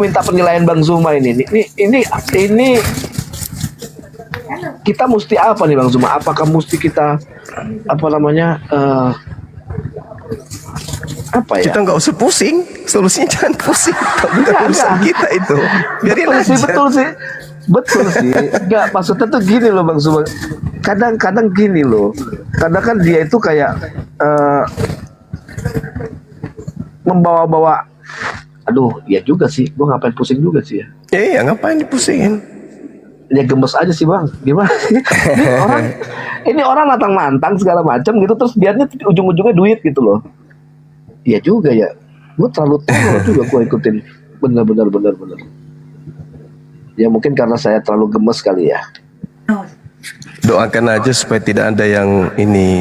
minta penilaian Bang Zuma ini kita mesti apa nih Bang Zuma? Apakah mesti kita apa namanya apa ya? Kita nggak usah pusing, solusinya jangan pusing. Bukan urusan kita itu. Biarin aja. Betul sih. Enggak, maksudnya tuh gini loh Bang Zuma. Kadang-kadang gini loh. Kadang kan dia itu kayak membawa-bawa. Aduh, ya juga sih. Gua ngapain pusing juga sih ya. Iya, ngapain dipusingin? Ya gemes aja sih Bang. Gimana? ini orang nantang-nantang segala macam gitu, terus biarnya ujung-ujungnya duit gitu loh. Iya juga ya. Gue terlalu tolol juga gue ikutin. Bener. Ya mungkin karena saya terlalu gemes kali ya. Doakan aja supaya tidak ada yang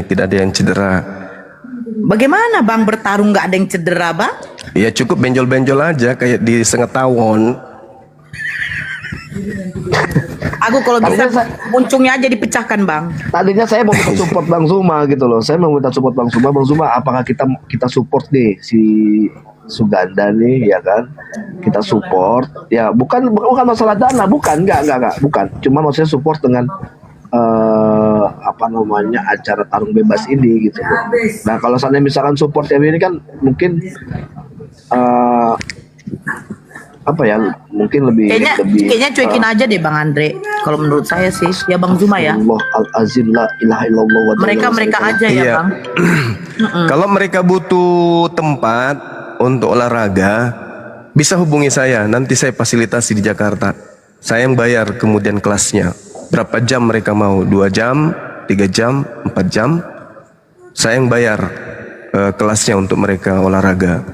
tidak ada yang cedera. Bagaimana Bang bertarung nggak ada yang cedera Bang? Ya cukup benjol-benjol aja kayak di setengah tawon. Aku kalau bisa muncungnya aja dipecahkan Bang. Tadinya saya mau minta support Bang Zuma gitu loh. Saya mau minta support Bang Zuma. Bang Zuma, apakah kita support nih si Suganda nih ya kan? Kita support. Ya bukan masalah dana, bukan. Cuma maksudnya support dengan apa namanya acara tarung bebas ini gitu loh. Nah kalau seandainya misalkan support yang ini kan mungkin apa ya, mungkin lebih kayaknya cuekin aja deh Bang Andre. Kalau menurut saya sih ya Bang Zuma ya. Allah al-azim la ilaha illallah wa mereka aja ya Iya. Bang. Kalau mereka butuh tempat untuk olahraga, bisa hubungi saya. Nanti saya fasilitasi di Jakarta. Saya yang bayar kemudian kelasnya. Berapa jam mereka mau? 2 jam, 3 jam, 4 jam. Saya yang bayar kelasnya untuk mereka olahraga.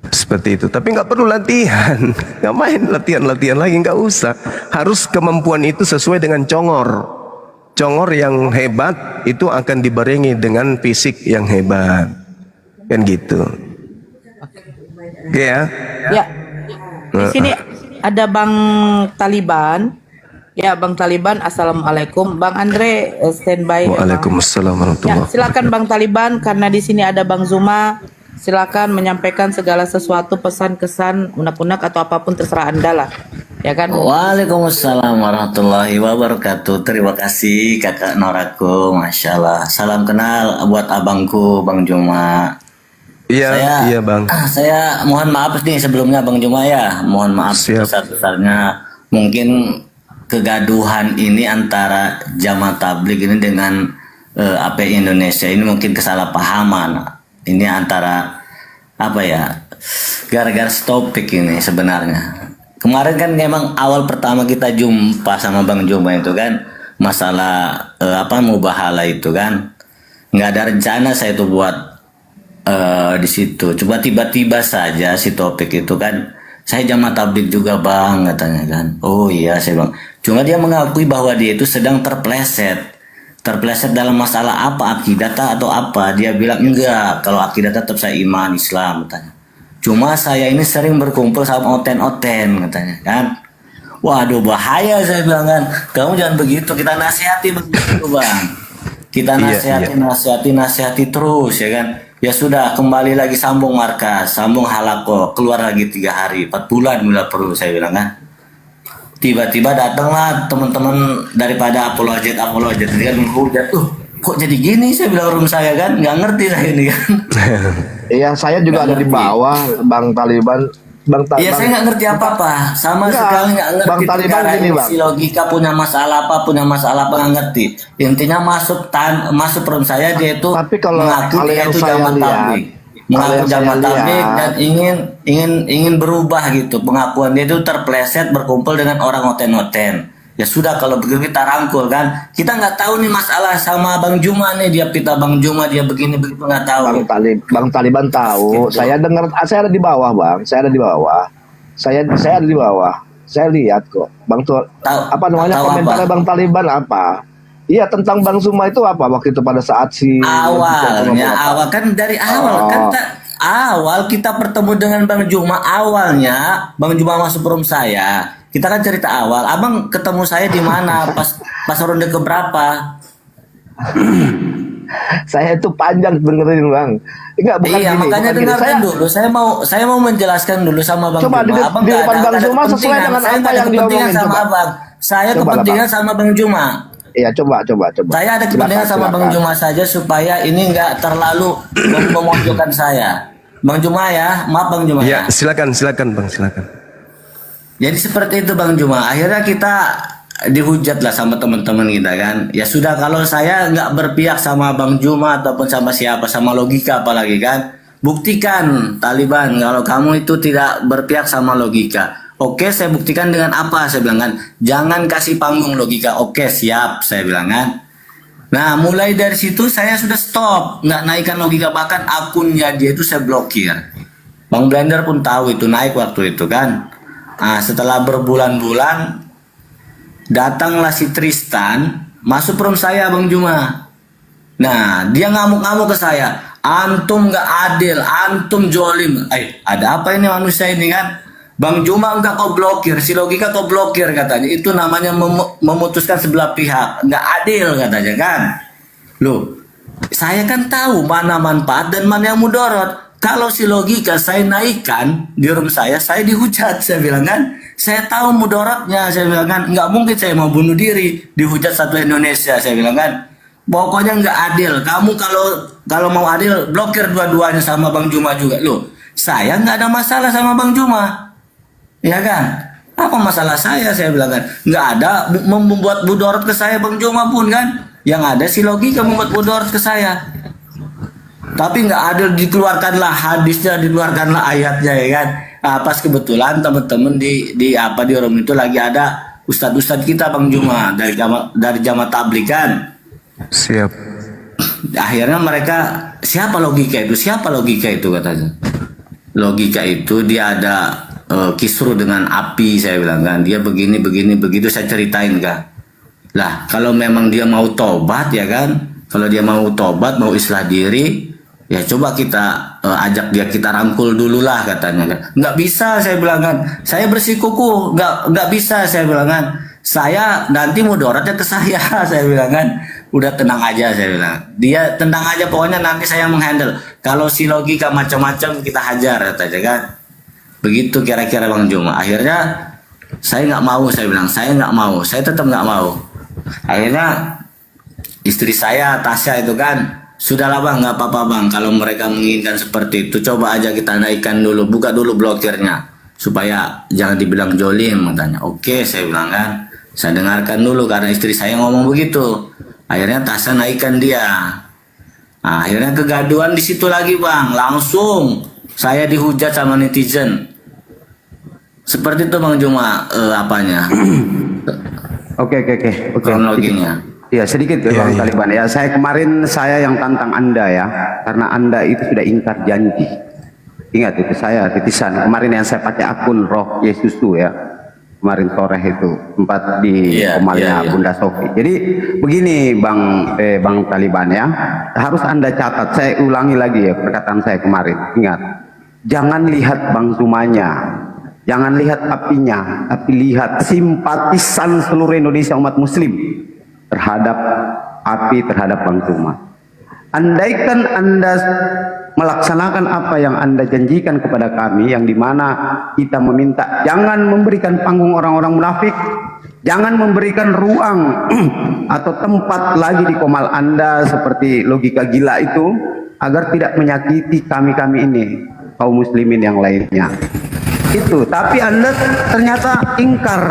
Seperti itu. Tapi nggak perlu latihan. Nggak main latihan lagi, nggak usah. Harus kemampuan itu sesuai dengan congor. Congor yang hebat itu akan dibarengi dengan fisik yang hebat. Kan gitu. Oke ya. Ya. Di sini ada Bang Taliban. Ya Bang Taliban, assalamualaikum. Bang Andre standby. Waalaikumsalam warahmatullahi wabarakatuh. Ya, silakan Bang Taliban, karena di sini ada Bang Zuma. Silakan menyampaikan segala sesuatu, pesan, kesan, unek-unek atau apapun terserah Anda lah. Ya kan? Waalaikumsalam warahmatullahi wabarakatuh. Terima kasih Kakak Noraku, Masya Allah. Salam kenal buat abangku Bang Juma. Iya Bang. Saya mohon maaf nih sebelumnya Bang Juma ya. Mohon maaf sebesar-besarnya. Mungkin kegaduhan ini antara Jamaah Tabligh ini dengan API Indonesia ini mungkin kesalahpahaman. Ini antara apa ya, gara-gara topik ini sebenarnya. Kemarin kan memang awal pertama kita jumpa sama Bang Juma itu kan masalah mubahala itu kan, nggak ada rencana saya tuh buat di situ. Coba tiba-tiba saja si topik itu kan, saya Jamaah Tabligh juga Bang katanya kan. Oh iya saya Bang. Cuma dia mengakui bahwa dia itu sedang terpleset dalam masalah apa, akidah atau apa. Dia bilang enggak, kalau akidah tetap saya iman Islam katanya. Cuma saya ini sering berkumpul sama oten-oten katanya kan. Waduh bahaya saya bilang kan. Kamu jangan begitu, kita nasihati begitu Bang. Kita nasihati terus ya kan. Ya sudah, kembali lagi sambung markas, sambung halako, keluar lagi 3 hari, 4 bulan bila perlu saya bilang kan. Tiba-tiba datanglah teman-teman daripada apologet jadi kan menghujat, kok jadi gini saya bilang room saya kan, nggak ngerti saya ini kan. Iya, saya juga ada di bawah Bang Taliban. Iya, saya nggak ngerti apa-apa, sekali nggak ngerti. Bang Taliban gini Bang. Si logika punya masalah apa nggak ngerti. Intinya masuk room saya dia itu tapi kalau mengaku dia itu Jamaah Tabligh. Mengaku Jamaah Tabligh dan ingin berubah gitu. Pengakuan dia itu terpleset berkumpul dengan orang oten-oten. Ya sudah, kalau begitu kita rangkul kan. Kita nggak tahu nih masalah sama Bang Juma nih, dia pita Bang Juma dia begini begitu nggak tahu. Bang Taliban tahu. Gitu. Saya dengar, saya ada di bawah Bang. Saya ada di bawah. Saya ada di bawah. Saya lihat kok. Bang tuh apa namanya komentarnya Bang Taliban apa? Iya, tentang Bang Zuma itu apa waktu itu pada saat awal kan dari awal kan awal kita bertemu dengan Bang Juma, awalnya Bang Juma masuk room saya. Kita kan cerita awal, Abang ketemu saya di mana pas ronde keberapa? Saya itu panjang dengerin bang. Enggak, bukan Iya, gini. makanya Bukan gini. dengarkan dulu. Saya mau menjelaskan dulu sama Bang Coba Juma. di Abang di nggak depan ada- Bang nggak ada Juma sesuai kepentingan. dengan Saya apa nggak ada yang kepentingan diomongin, sama coba. Abang. Saya Coba lah, kepentingan sama Bang Juma. Iya, coba. Saya ada kepentingan sama Bang Juma saja supaya ini nggak terlalu memojokkan saya. Bang Juma ya, maaf Bang Juma Ya, ya. silakan Bang, silakan. Jadi seperti itu Bang Juma. Akhirnya kita dihujat lah sama teman-teman kita kan. Ya sudah, kalau saya nggak berpihak sama Bang Juma ataupun sama siapa, sama logika apalagi kan. Buktikan Taliban kalau kamu itu tidak berpihak sama logika. Oke, saya buktikan dengan apa? Saya bilang kan, jangan kasih panggung logika. Oke, siap, saya bilang kan. Nah, mulai dari situ saya sudah stop, nggak naikkan logika, bahkan akunnya dia itu saya blokir. Bang Blender pun tahu itu naik waktu itu kan. Nah, setelah berbulan-bulan datanglah si Tristan masuk room saya Bang Juma. Nah, dia ngamuk-ngamuk ke saya. Antum nggak adil, antum jolim. Ada apa ini manusia ini kan? Bang Juma enggak kau blokir, si logika kau blokir katanya. Itu namanya memutuskan sebelah pihak. Nggak adil katanya kan. Loh, saya kan tahu mana manfaat dan mana yang mudarat. Kalau si logika saya naikkan di room saya dihujat, saya bilang kan. Saya tahu mudaratnya, saya bilang kan. Nggak mungkin saya mau bunuh diri, dihujat satu Indonesia, saya bilang kan. Pokoknya nggak adil. Kamu kalau mau adil, blokir dua-duanya sama Bang Juma juga. Loh, saya nggak ada masalah sama Bang Juma. Ya kan? Apa masalah saya bilang kan. Nggak ada membuat mudarat ke saya Bang Juma pun kan. Yang ada si logika membuat mudarat ke saya. Tapi nggak adil, dikeluarkanlah hadisnya, dikeluarkanlah ayatnya ya kan. Nah, pas kebetulan teman-teman di room itu lagi ada ustadz-ustadz kita Bang Juma dari jamaah tabligh kan. Siap. Akhirnya mereka, siapa logika itu katanya. Logika itu dia ada kisru dengan api, saya bilang kan. Dia begini begitu saya ceritain kan. Lah, kalau memang dia mau tobat ya kan. Kalau dia mau tobat, mau islah diri, ya coba kita ajak dia, kita rangkul dulu lah katanya kan. Nggak bisa, saya bilang kan. Saya bersikukuh, nggak bisa, saya bilang kan. Saya nanti mudaratnya ke saya, saya bilang kan. Udah tenang aja, saya bilang. Dia tenang aja, pokoknya nanti saya menghandle. Kalau si logika macam-macam kita hajar katanya kan. Begitu kira-kira Bang Juma. Akhirnya saya nggak mau, saya bilang. Saya nggak mau, saya tetap nggak mau. Akhirnya istri saya Tasya itu kan, sudahlah Bang, nggak apa-apa Bang, kalau mereka menginginkan seperti itu, coba aja kita naikkan dulu, buka dulu blokirnya supaya jangan dibilang jolim katanya. Oke, saya bilang kan, saya dengarkan dulu karena istri saya ngomong begitu. Akhirnya Tasya naikkan dia. Nah, akhirnya kegaduhan di situ lagi Bang, langsung saya dihujat sama netizen. Seperti itu Bang Juma, apanya Oke. kronologinya. Ya sedikit ya, Bang Taliban ya. Saya yang tantang Anda ya, karena Anda itu sudah ingkar janji. Ingat itu saya titisan kemarin yang saya pakai akun Roh Yesus tuh ya. Kemarin sore itu tempat di Omalnya Bunda Sofi. Jadi begini Bang Taliban ya, harus Anda catat. Saya ulangi lagi ya perkataan saya kemarin. Ingat, jangan lihat Bang Zumanya, jangan lihat apinya, tapi lihat simpatisan seluruh Indonesia umat Muslim terhadap Bang Zuma. Andaikan Anda melaksanakan apa yang Anda janjikan kepada kami, yang dimana kita meminta jangan memberikan panggung orang-orang munafik, jangan memberikan ruang atau tempat lagi di komal Anda seperti logika gila itu, agar tidak menyakiti kami ini, kaum muslimin yang lainnya. Itu, tapi Anda ternyata ingkar.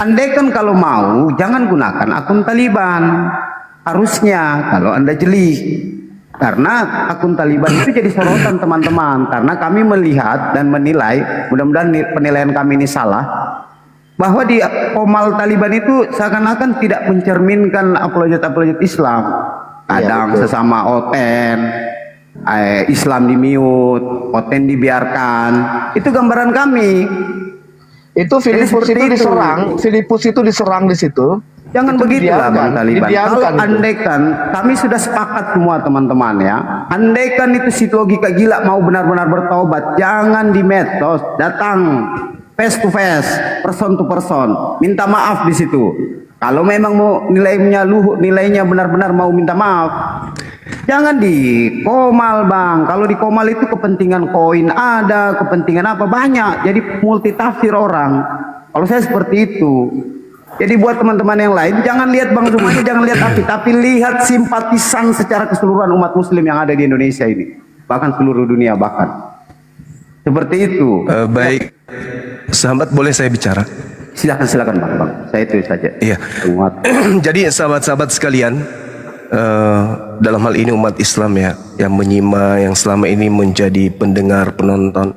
Andaikan kalau mau, jangan gunakan akun Taliban. Harusnya kalau Anda jeli, karena akun Taliban itu jadi sorotan teman-teman, karena kami melihat dan menilai, mudah-mudahan penilaian kami ini salah, bahwa di komal Taliban itu seakan-akan tidak mencerminkan apologet Islam. Kadang sesama oten, Islam di mute, oten dibiarkan, itu gambaran kami. Itu Filipus itu diserang di situ. Jangan begitu lah Bang Taliban. Kalau itu. andaikan kami sudah sepakat semua teman-teman ya, andaikan itu si logika gila mau benar-benar bertobat, jangan di medsos, datang face to face, person to person, minta maaf di situ. Kalau memang mau nilainya benar-benar mau minta maaf, Jangan di Komal bang. Kalau di Komal itu kepentingan koin ada, kepentingan apa banyak. Jadi multi tafsir orang. Kalau saya seperti itu. Jadi buat teman-teman yang lain, jangan lihat Bang Zuma ini, jangan lihat tapi lihat simpatisan secara keseluruhan umat Muslim yang ada di Indonesia ini, bahkan seluruh dunia bahkan. Seperti itu. Baik, sahabat boleh saya bicara? Silakan bang. Saya itu saja. Iya. Jadi sahabat-sahabat sekalian, dalam hal ini umat Islam ya, yang menyimak, yang selama ini menjadi pendengar, penonton,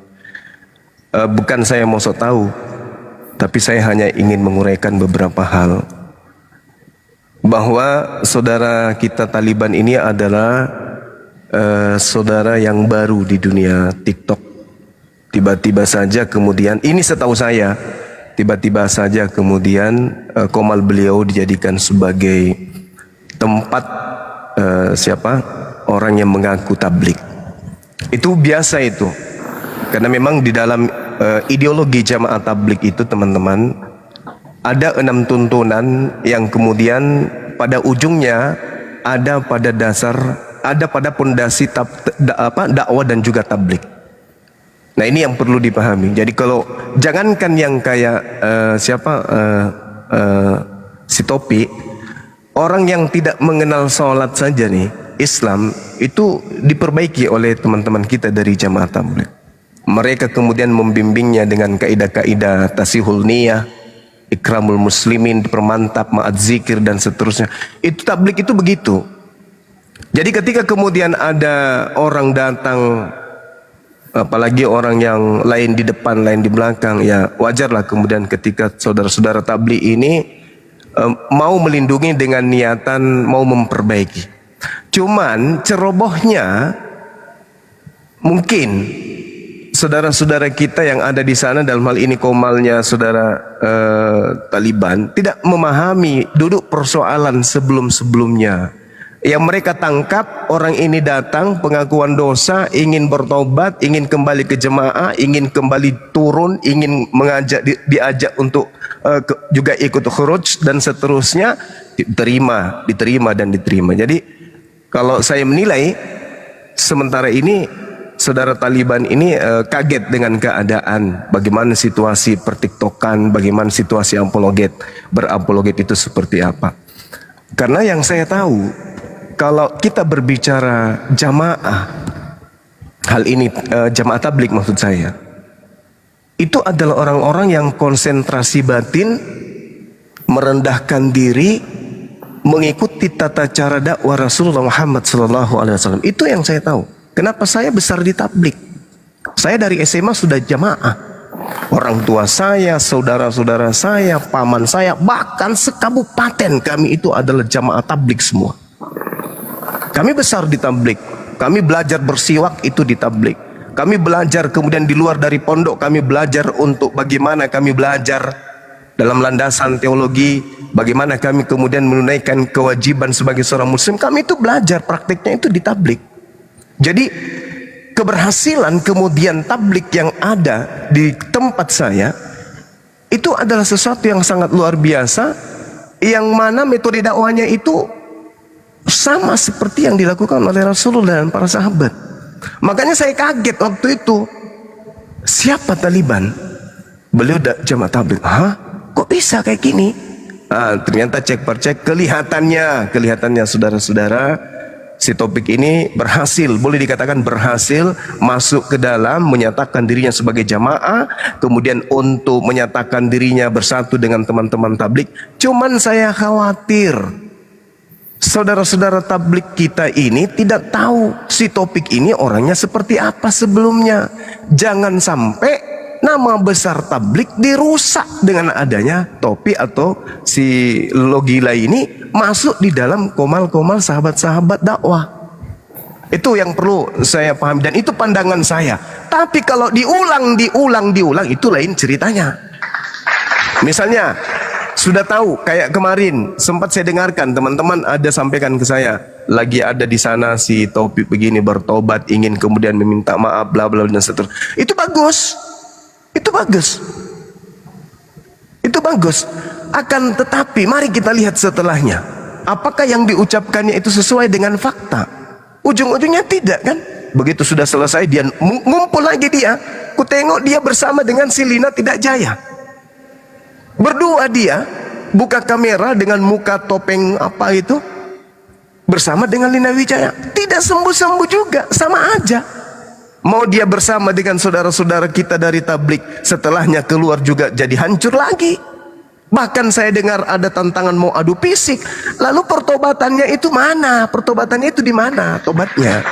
bukan saya mau sok tahu, tapi saya hanya ingin menguraikan beberapa hal. Bahwa saudara kita Taliban ini adalah saudara yang baru di dunia TikTok. Tiba-tiba saja kemudian, ini setahu saya, tiba-tiba saja kemudian Komal beliau dijadikan sebagai tempat orang yang mengaku tablik. Itu biasa itu. Karena memang di dalam ideologi jamaah tablik itu teman-teman, ada 6 tuntunan yang kemudian pada ujungnya ada pada pondasi dakwah dan juga tablik. Nah ini yang perlu dipahami. Jadi kalau jangankan yang kayak si Topi, orang yang tidak mengenal sholat saja nih, Islam itu diperbaiki oleh teman-teman kita dari jamaah tabligh. Mereka kemudian membimbingnya dengan kaidah-kaidah tasihul niyah, ikramul muslimin, dipermantap, ma'ad zikir dan seterusnya. Itu tabligh itu begitu. Jadi ketika kemudian ada orang datang, apalagi orang yang lain di depan, lain di belakang, ya wajarlah kemudian ketika saudara-saudara tabligh ini mau melindungi dengan niatan mau memperbaiki. Cuman cerobohnya mungkin saudara-saudara kita yang ada di sana, dalam hal ini Komalnya saudara Taliban, tidak memahami duduk persoalan sebelum-sebelumnya. Yang mereka tangkap, orang ini datang pengakuan dosa, ingin bertobat, ingin kembali ke jemaah, ingin kembali turun, ingin diajak untuk juga ikut khuruj dan seterusnya, diterima. Jadi kalau saya menilai sementara ini saudara Taliban ini kaget dengan keadaan, bagaimana situasi pertiktokan, bagaimana situasi berapologet itu seperti apa. Karena yang saya tahu, kalau kita berbicara jamaah, hal ini jamaah tabligh maksud saya, itu adalah orang-orang yang konsentrasi batin, merendahkan diri, mengikuti tata cara dakwah Rasulullah Muhammad SAW. Itu yang saya tahu. Kenapa saya besar di tabligh? Saya dari SMA sudah jamaah. Orang tua saya, saudara-saudara saya, paman saya, bahkan sekabupaten kami itu adalah jamaah tabligh semua. Kami besar di tabligh. Kami belajar bersiwak itu di tabligh. Kami belajar kemudian di luar dari pondok, kami belajar untuk bagaimana kami belajar dalam landasan teologi, bagaimana kami kemudian menunaikan kewajiban sebagai seorang muslim. Kami itu belajar praktiknya itu di tabligh. Jadi keberhasilan kemudian tabligh yang ada di tempat saya itu adalah sesuatu yang sangat luar biasa, yang mana metode dakwahnya itu sama seperti yang dilakukan oleh Rasulullah dan para sahabat. Makanya saya kaget waktu itu, siapa Taliban? Beliau jamaah tabligh. Hah? Kok bisa kayak gini? Ternyata cek per cek kelihatannya saudara-saudara, si topik ini berhasil, boleh dikatakan berhasil masuk ke dalam, menyatakan dirinya sebagai jamaah, kemudian untuk menyatakan dirinya bersatu dengan teman-teman tabligh. Cuman saya khawatir saudara-saudara tabligh kita ini tidak tahu si topik ini orangnya seperti apa sebelumnya. Jangan sampai nama besar tabligh dirusak dengan adanya topi atau si logila ini masuk di dalam komal-komal sahabat-sahabat dakwah. Itu yang perlu saya pahami dan itu pandangan saya. Tapi kalau diulang itu lain ceritanya. Misalnya sudah tahu, kayak kemarin sempat saya dengarkan teman-teman ada sampaikan ke saya, lagi ada di sana si Taufik begini bertobat, ingin kemudian meminta maaf bla bla dan seterusnya. Itu bagus. Itu bagus. Akan tetapi mari kita lihat setelahnya. Apakah yang diucapkannya itu sesuai dengan fakta? Ujung-ujungnya tidak kan? Begitu sudah selesai dia ngumpul lagi dia. Ku tengok dia bersama dengan si Lina Tidak Jaya. Berdua dia buka kamera dengan muka topeng apa itu bersama dengan Lina Wijaya. Tidak sembuh-sembuh juga, sama aja. Mau dia bersama dengan saudara-saudara kita dari tablik, setelahnya keluar juga jadi hancur lagi. Bahkan saya dengar ada tantangan mau adu fisik. Lalu pertobatannya itu mana? Pertobatannya itu di mana tobatnya?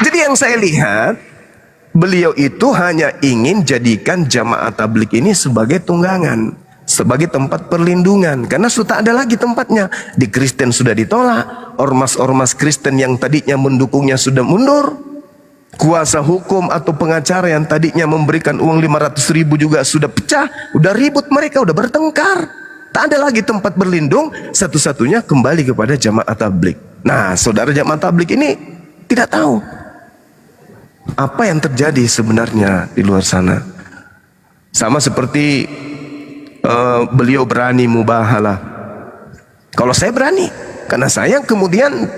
Jadi yang saya lihat, beliau itu hanya ingin jadikan jamaah tablik ini sebagai tunggangan, sebagai tempat perlindungan, karena sudah ada lagi tempatnya. Di Kristen sudah ditolak, ormas-ormas Kristen yang tadinya mendukungnya sudah mundur, kuasa hukum atau pengacara yang tadinya memberikan uang 500.000 juga sudah pecah, udah ribut mereka, udah bertengkar, tak ada lagi tempat berlindung. Satu-satunya kembali kepada jamaah tablik. Nah, saudara jamaah tablik ini tidak tahu apa yang terjadi sebenarnya di luar sana. Sama seperti beliau berani mubahalah. Kalau saya berani, karena saya kemudian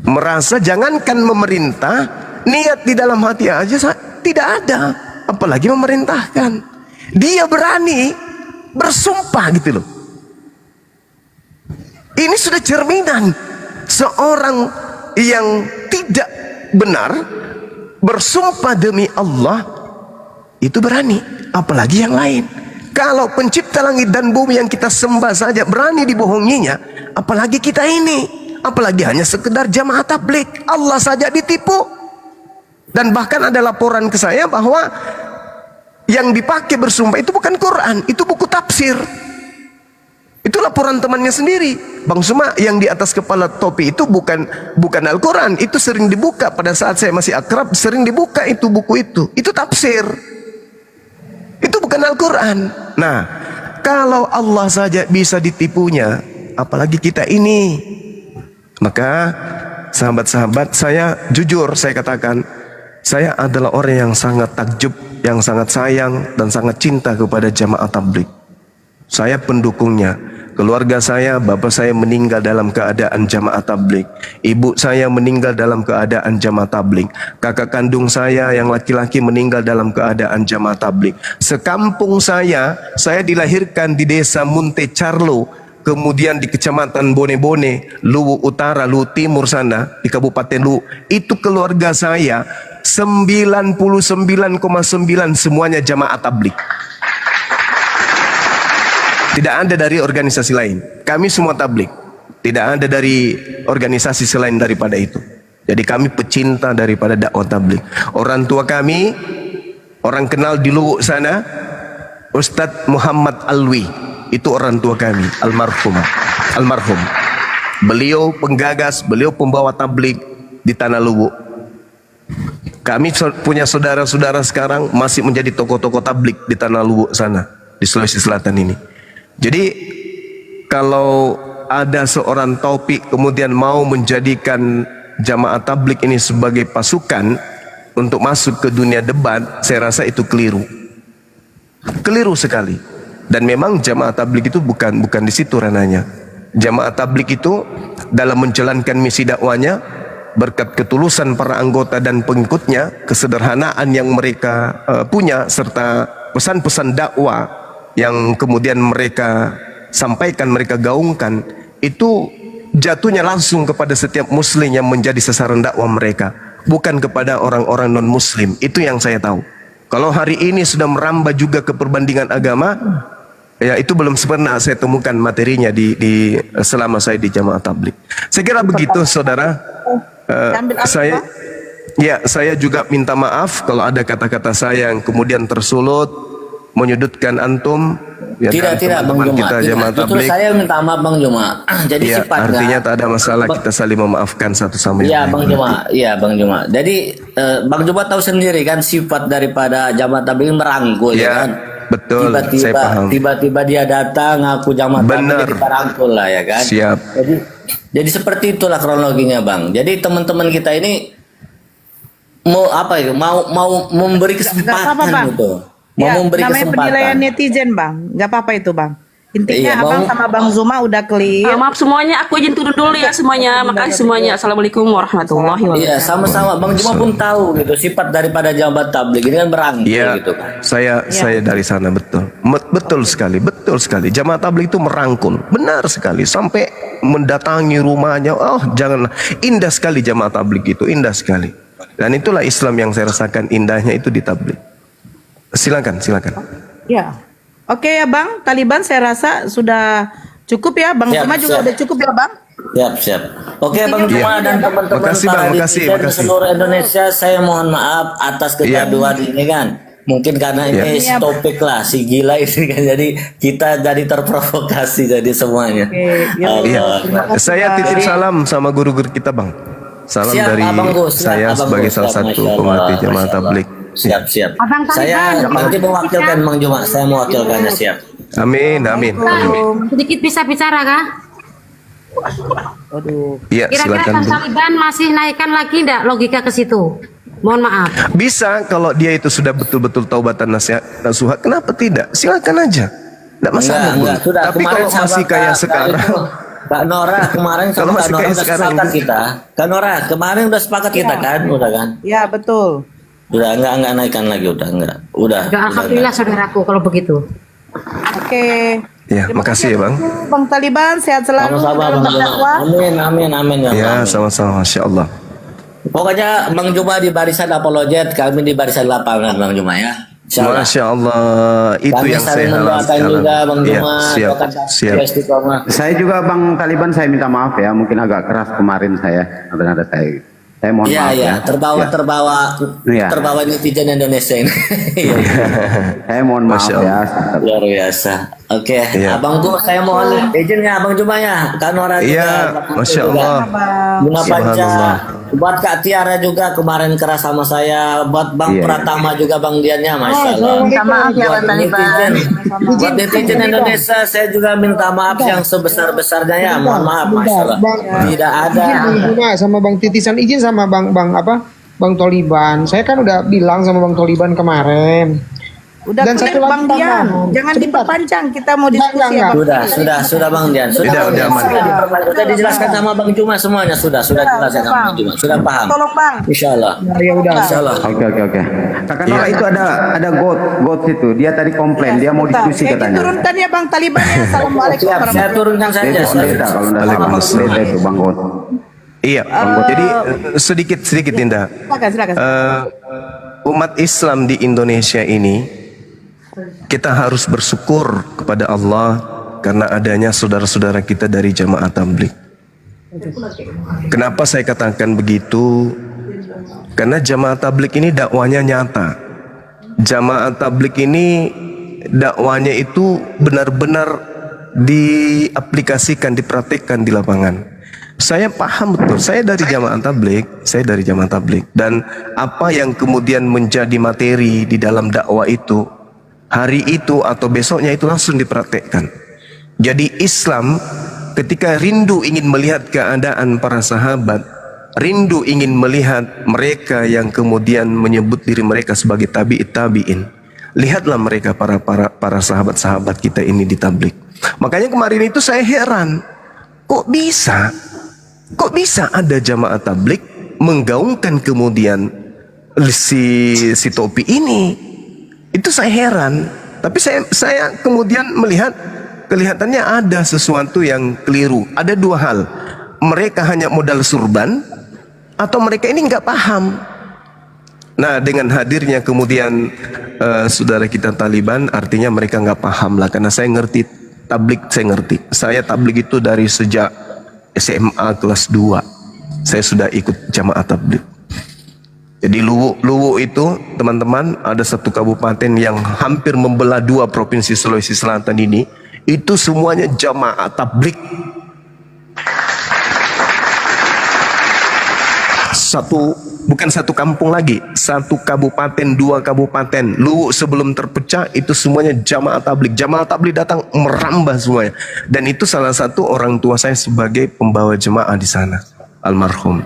merasa jangankan memerintah, niat di dalam hati aja tidak ada, apalagi memerintahkan. Dia berani bersumpah gitu loh. Ini sudah cerminan seorang yang tidak benar bersumpah demi Allah, itu berani, apalagi yang lain. Kalau pencipta langit dan bumi yang kita sembah saja berani dibohonginya, apalagi kita ini, apalagi hanya sekedar jamaah tablik. Allah saja ditipu. Dan bahkan ada laporan ke saya bahwa yang dipakai bersumpah itu bukan Quran, itu buku tafsir. Itu laporan temannya sendiri. Bang Suma, yang di atas kepala topi itu bukan Al-Quran. Itu sering dibuka pada saat saya masih akrab, sering dibuka itu buku itu. Itu tafsir. Itu bukan Al-Quran. Nah, kalau Allah saja bisa ditipunya, apalagi kita ini. Maka sahabat-sahabat, saya jujur saya katakan, saya adalah orang yang sangat takjub, yang sangat sayang dan sangat cinta kepada jamaah tabligh. Saya pendukungnya. Keluarga saya, bapak saya meninggal dalam keadaan jamaah tabligh. Ibu saya meninggal dalam keadaan jamaah tabligh. Kakak kandung saya yang laki-laki meninggal dalam keadaan jamaah tabligh. Sekampung saya dilahirkan di desa Munte Carlo, kemudian di kecamatan Bone-Bone, Luwu Utara, Luwu Timur sana, di Kabupaten Luwu. Itu keluarga saya 99,9 semuanya jamaah tabligh. Tidak ada dari organisasi lain. Kami semua tabligh. Tidak ada dari organisasi selain daripada itu. Jadi kami pecinta daripada dakwah tabligh. Orang tua kami, orang kenal di Luwu sana, Ustadz Muhammad Alwi. Itu orang tua kami, almarhum. Beliau penggagas, beliau pembawa tabligh di Tanah Luwu. Kami punya saudara-saudara sekarang masih menjadi tokoh-tokoh tabligh di Tanah Luwu sana, di Sulawesi Selatan ini. Jadi kalau ada seorang taufik kemudian mau menjadikan jamaah tabligh ini sebagai pasukan untuk masuk ke dunia debat, saya rasa itu keliru. Keliru sekali. Dan memang jamaah tabligh itu bukan di situ ranahnya. Jamaah tabligh itu dalam menjalankan misi dakwanya, berkat ketulusan para anggota dan pengikutnya, kesederhanaan yang mereka punya, serta pesan-pesan dakwah yang kemudian mereka sampaikan, mereka gaungkan, itu jatuhnya langsung kepada setiap muslim yang menjadi sasaran dakwah mereka, bukan kepada orang-orang non-muslim. Itu yang saya tahu. Kalau hari ini sudah merambah juga ke perbandingan agama, ya itu belum pernah saya temukan materinya di selama saya di jamaah tabligh. Saya kira begitu, saudara. Saya juga minta maaf kalau ada kata-kata saya yang kemudian tersulut, menyudutkan antum. Ya, tidak Bang Juma. Justru saya minta maaf Bang Juma. Jadi ya, sifatnya artinya tak ada masalah, kita saling memaafkan satu sama yang lain. Bang Juma. Iya Bang Juma. Jadi Bang Juma tahu sendiri kan sifat daripada jamaah tabligh merangkul, ya kan. Betul, saya paham. Tiba-tiba dia datang ngaku jamaah tabligh, kita rangkul lah, ya kan. Siap. Jadi seperti itulah kronologinya Bang. Jadi teman-teman kita ini mau apa itu? Mau memberi kesempatan gitu. Mau memberi namanya kesempatan. penilaian netizen Bang, nggak apa-apa itu Bang. Intinya Iya, Abang mau- sama Bang Zuma udah clear. Maaf semuanya, aku izin turun dulu ya semuanya. Makasih semuanya. Assalamualaikum warahmatullahi wabarakatuh. Iya, sama-sama. Bang Juma pun tahu gitu sifat daripada jamaah tabligh ini kan berangkul Iya, gitu kan. saya dari sana betul. Betul sekali, betul sekali. Jamaah tabligh itu merangkul, benar sekali. Sampai mendatangi rumahnya. Oh, janganlah. Indah sekali jamaah tabligh itu, indah sekali. Dan itulah Islam yang saya rasakan indahnya itu di tabligh. Silakan. Ya. Oke ya Bang, Taliban saya rasa sudah cukup ya. Bang Siap, Zuma juga siap. udah cukup ya Bang. Siap. Oke Bang Juma dan teman-teman Makasih, Bang. para Makasih, netizen di makasih. seluruh Indonesia, saya mohon maaf atas kegaduhan ini kan. Mungkin karena ini Iya. topik lah si gila ini kan, jadi kita jadi terprovokasi jadi semuanya. Oke, ya. Iya. Terima kasih, Saya Bang. titip salam sama guru-guru kita, Bang. Salam Siap, dari Abang Gus. Siap, saya Abang sebagai Gus. salah Siap, satu Masya Allah, pemerhati jamaah Masya Allah. tabligh. Siap. Abang Saya Taliban. nanti mewakilkan Bang Juma, saya mewakilkannya siap. Amin. Sedikit bisa bicara kah? Aduh. Iya, Kira-kira silakan. Bang Bu. Taliban masih naikkan lagi enggak logika ke situ? Mohon maaf. Bisa kalau dia itu sudah betul-betul taubatan nasuha, kenapa tidak? Silakan aja. Tidak masalah. Bu. Enggak, sudah. Tapi Kemarin kalau masih sama kayak Kak- sekarang, Kak itu, Kak Nora kemarin Kalau sama Kak masih Nora kayak udah sekarang sepakat gitu. kita. Kak Nora kemarin udah sepakat kita kan, udah kan? Ya betul. Udah enggak naikkan lagi udah enggak. Udah. Alhamdulillah saudaraku kalau begitu. Oke. ya Terima makasih ya Bang. Bang Taliban sehat selalu Sama-sama dalam Bang Juma. berdakwah. Amin ya Ya, Allah. sama-sama, Masya Allah. Pokoknya Bang Juma di barisan apologet, kami di barisan lapangan Bang Juma ya. Insyaallah. Masya Allah, itu Kami yang saya saling harap mendoakan sekarang. juga Bang Iya, Juma. siap, Doakan siap. istiqomah. Saya juga Bang Taliban, saya minta maaf ya, mungkin agak keras kemarin saya, nada saya. Saya mohon Iya maaf iya, ya. Iya. terbawa netizen Indonesia ini. Iya. Saya mohon maaf Masya ya. Luar biasa. Oke, Iya. Abangku saya mohon izinnya Abang Juma ya. Kan orang Iya, Masya Allah. Bunda Panca, Subhanallah. buat Kak Tiara juga kemarin keras sama saya, buat Bang Iya. Pratama juga Bang Diannya, Masya Allah. Minta maaf ya Buat Bang Taliban. netizen, buat netizen Indonesia saya juga minta maaf yang sebesar-besarnya ya, mohon maaf Masya Allah. Tidak ada. Bang Juna sama Bang Titisan, izin sama Bang Taliban. Saya kan udah bilang sama Bang Taliban kemarin. Udah Dan clear satu lagi Bang Dian. tambahan. Jangan Sebentar. diperpanjang. Kita mau diskusi Enggak. ya Bang. Sudah Bang Dian. Udah aman. Sudah dijelaskan sama Bang Juma semuanya, sudah dijelaskan sama Bang Juma, sudah paham. Tolong Bang. Insyaallah. Ya udah. Insyaallah. Oke. Kakak Nora itu ada got itu. Dia tadi komplain, dia mau Bentar. diskusi Oke, katanya. Turunkan ya Bang Taliban ya. Assalamualaikum Siap, saya warahmatullahi turunkan Dia saja. itu pendeta kalau nggak salah. Waalaikumsalam. Pendeta itu Bang Got. Iya, jadi sedikit Indah. Silakan. Umat Islam di Indonesia ini kita harus bersyukur kepada Allah karena adanya saudara-saudara kita dari jamaah tabligh. Kenapa saya katakan begitu? Karena jamaah tabligh ini dakwanya nyata. Jamaah tabligh ini dakwanya itu benar-benar diaplikasikan, dipraktikkan di lapangan. Saya paham betul, saya dari jamaah tabligh, dan apa yang kemudian menjadi materi di dalam dakwah itu, hari itu atau besoknya itu langsung dipraktekkan. Jadi Islam ketika rindu ingin melihat keadaan para sahabat, rindu ingin melihat mereka yang kemudian menyebut diri mereka sebagai tabi'in, lihatlah mereka para sahabat-sahabat kita ini di tabligh. Makanya kemarin itu saya heran, kok bisa ada jamaah tabligh menggaungkan kemudian si topi ini. Itu saya heran. Tapi saya kemudian melihat kelihatannya ada sesuatu yang keliru. Ada dua hal. Mereka hanya modal surban atau mereka ini nggak paham. Nah, dengan hadirnya kemudian saudara kita Taliban, artinya mereka nggak paham lah. Karena saya ngerti tabligh, saya ngerti. Saya tabligh itu dari sejak SMA kelas 2. Saya sudah ikut jamaah tabligh. Jadi Luwu itu teman-teman, ada satu kabupaten yang hampir membelah dua provinsi Sulawesi Selatan ini. Itu semuanya jamaah tabligh. Bukan satu kampung lagi, satu kabupaten, dua kabupaten. Luwu sebelum terpecah itu semuanya jamaah tabligh. Jamaah tabligh datang merambah semuanya. Dan itu salah satu orang tua saya sebagai pembawa jemaah di sana, almarhum.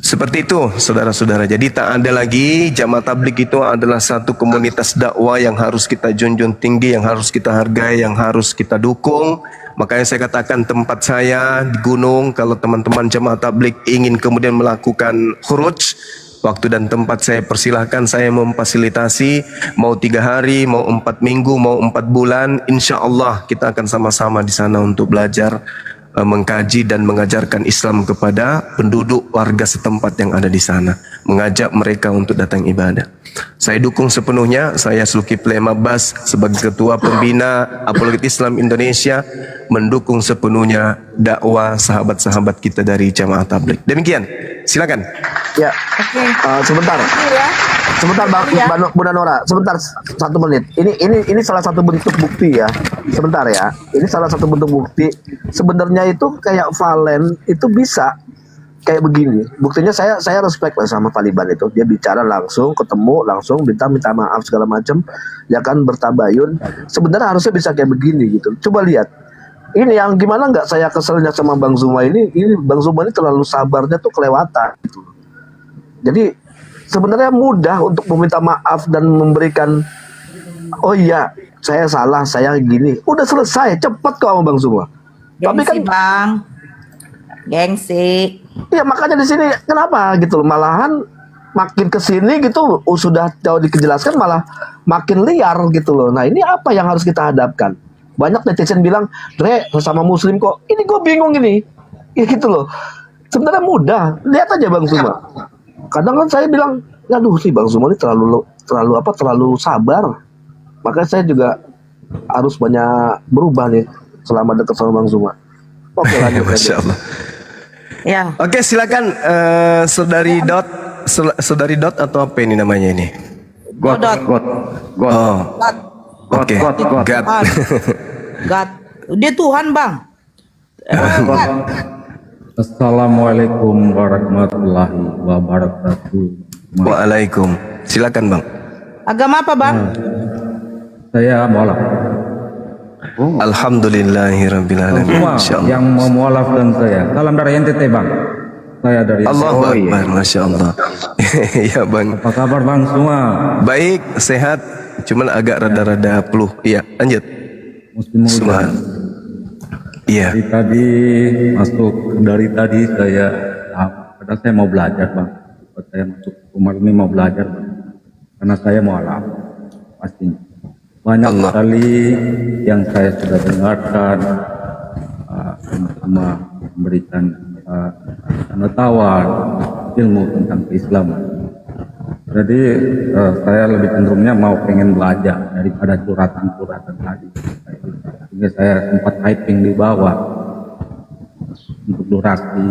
Seperti itu, saudara-saudara. Jadi tak ada lagi jamaah tabligh itu adalah satu komunitas dakwah yang harus kita junjung tinggi, yang harus kita hargai, yang harus kita dukung. Makanya saya katakan tempat saya di gunung, kalau teman-teman jamaah tabligh ingin kemudian melakukan khuruj, waktu dan tempat saya persilahkan, saya memfasilitasi, mau 3 hari, mau 4 minggu, mau 4 bulan, insya Allah kita akan sama-sama di sana untuk belajar, mengkaji dan mengajarkan Islam kepada penduduk warga setempat yang ada di sana, mengajak mereka untuk datang ibadah. Saya dukung sepenuhnya. Saya Zulkifli M. Abbas sebagai Ketua Pembina Apologet Islam Indonesia mendukung sepenuhnya dakwah sahabat-sahabat kita dari jamaah tabligh. Demikian, silakan. Ya, sebentar. Sebentar Bunda Nora, sebentar 1 menit. Ini salah satu bentuk bukti ya. Sebentar ya. Ini salah satu bentuk bukti. Sebenarnya itu kayak Valen itu bisa kayak begini. Buktinya saya respect lah sama Taliban itu. Dia bicara langsung, ketemu langsung, minta maaf segala macam, ya kan, bertabayun. Sebenarnya harusnya bisa kayak begini gitu. Coba lihat. Ini yang gimana nggak saya keselnya sama Bang Zuma ini Bang Zuma ini terlalu sabarnya tuh kelewatan gitu. Jadi sebenarnya mudah untuk meminta maaf dan memberikan, oh iya saya salah, saya gini, udah selesai, cepat kok sama Bang Zuma. Tapi kan Bang, gengsi. ya makanya di sini kenapa gitu loh, malahan makin kesini gitu sudah jauh dijelaskan malah makin liar gitu loh. Nah ini apa yang harus kita hadapkan? Banyak netizen bilang, Dre sesama muslim kok, ini gue bingung ini, ya gitu loh. Sebenarnya mudah, lihat aja Bang Zuma. Kadang kan saya bilang, aduh sih Bang Zuma ini terlalu sabar. Makanya saya juga harus banyak berubah nih selama dekat sama Bang Zuma. Oke, lanjut. Masya Allah. Ya. Oke, silakan saudari Dot atau apa ini namanya ini? God. Oh, oke. God. God. Dia Tuhan, Bang. Assalamualaikum warahmatullahi wabarakatuh. Waalaikum. Silakan Bang. Agama apa, Bang? Saya mualaf. Alhamdulillahirrahmanirrahim. Semua yang mau mualafkan saya. Salam dari NTT Bang. Saya dari Allahu Akbar, Masya Allah. Ya Bang. Apa kabar Bang semua? Baik, sehat. Cuman agak rada-rada peluh. Iya, lanjut. Muslim muda. Iya. Dari tadi saya mau belajar Bang. Saya masuk Umar ini mau belajar Bang. Karena saya mualaf. Pastinya. Banyak sekali yang saya sudah dengarkan, sama memberikan pengetahuan ilmu tentang keislaman. Jadi saya lebih cenderungnya pengen belajar daripada curhatan-curhatan tadi. Sehingga saya sempat typing di bawah untuk durasi.